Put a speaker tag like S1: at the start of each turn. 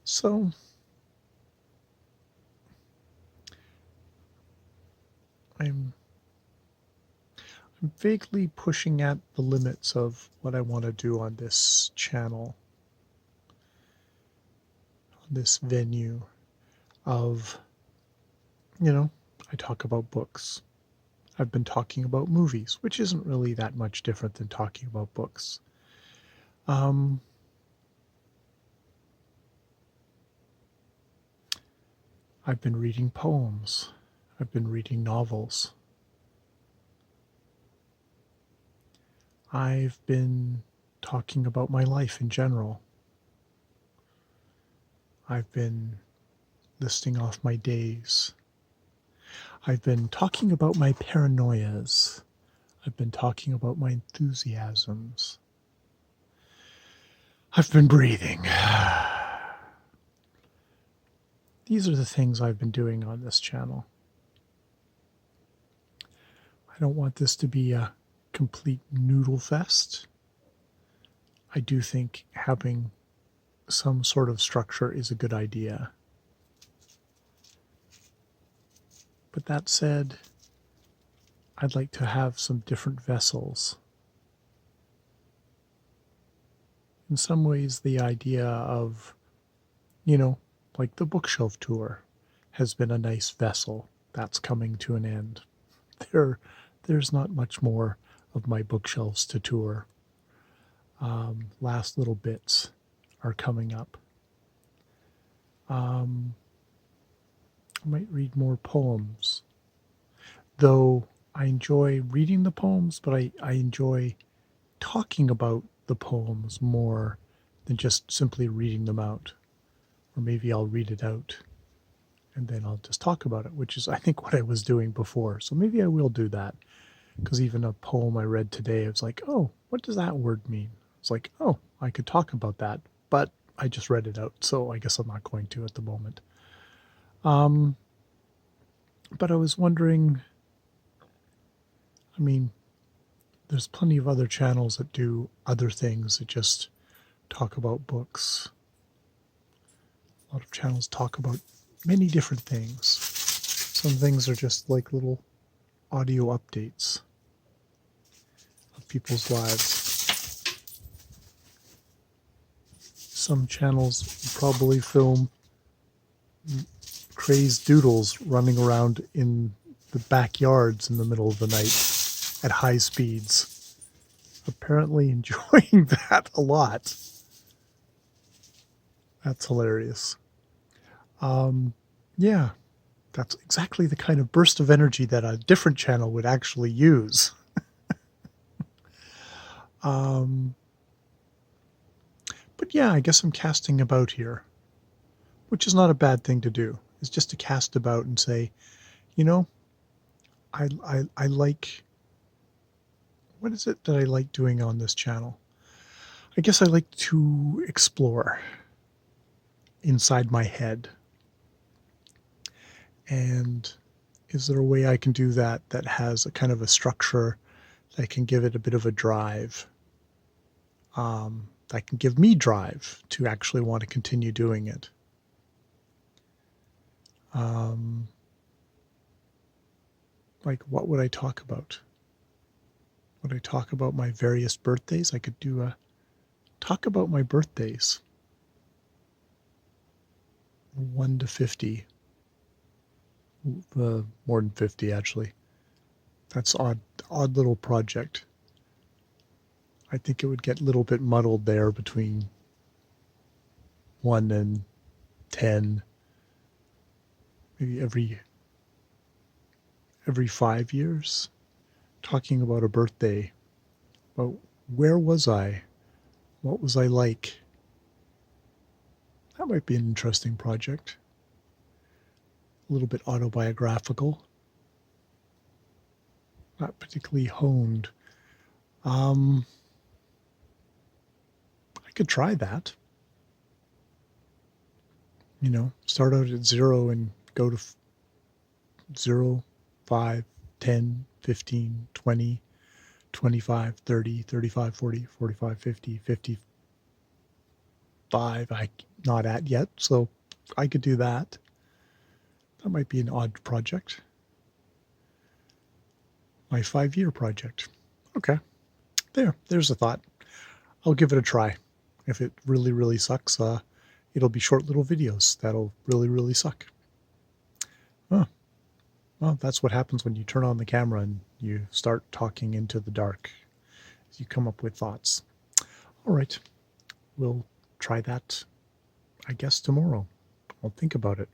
S1: So I'm vaguely pushing at the limits of what I want to do on this channel, on this venue of, I talk about books. I've been talking about movies, which isn't really that much different than talking about books. Um, I've been reading poems. I've been reading novels. I've been talking about my life in general. I've been listing off my days. I've been talking about my paranoias. I've been talking about my enthusiasms. I've been breathing. These are the things I've been doing on this channel. I don't want this to be a complete noodle fest. I do think having some sort of structure is a good idea. But that said, I'd like to have some different vessels. In some ways, the idea of, like the bookshelf tour has been a nice vessel that's coming to an end. There's not much more of my bookshelves to tour. Last little bits are coming up. I might read more poems, though I enjoy reading the poems, but I enjoy talking about the poems more than just simply reading them out. Or maybe I'll read it out and then I'll just talk about it, which is, I think, what I was doing before. So maybe I will do that, because even a poem I read today, I was like, oh, what does that word mean? It's like, oh, I could talk about that, but I just read it out, so I guess I'm not going to at the moment. But I was wondering, I mean, there's plenty of other channels that do other things that just talk about books. A lot of channels talk about many different things. Some things are just like little audio updates of people's lives. Some channels probably film crazed doodles running around in the backyards in the middle of the night at high speeds. Apparently enjoying that a lot. That's hilarious. Yeah, that's exactly the kind of burst of energy that a different channel would actually use. But yeah, I guess I'm casting about here, which is not a bad thing to do. It's just to cast about and say, you know, I like, what is it that I like doing on this channel? I guess I like to explore inside my head. And is there a way I can do that that has a kind of a structure that can give it a bit of a drive? That can give me drive to actually want to continue doing it. Like, what would I talk about? Would I talk about my various birthdays? I could do a talk about my birthdays. 1 to 50. More than 50, actually. That's odd little project. I think it would get a little bit muddled there between 1 and 10. Maybe every 5 years. Talking about a birthday. But where was I? What was I like? That might be an interesting project. A little bit autobiographical. Not particularly honed. I could try that. Start out at 0 and go to 0, 5, 10, 15, 20, 25, 30, 35, 40, 45, 50, 50. 5 I'm not at yet, so I could do that. That might be an odd project. My 5-year project. Okay, there's a thought. I'll give it a try. If it really, really sucks, it'll be short little videos that'll really, really suck. Oh, well, that's what happens when you turn on the camera and you start talking into the dark. You come up with thoughts. All right, we'll try that, I guess, tomorrow. I'll think about it.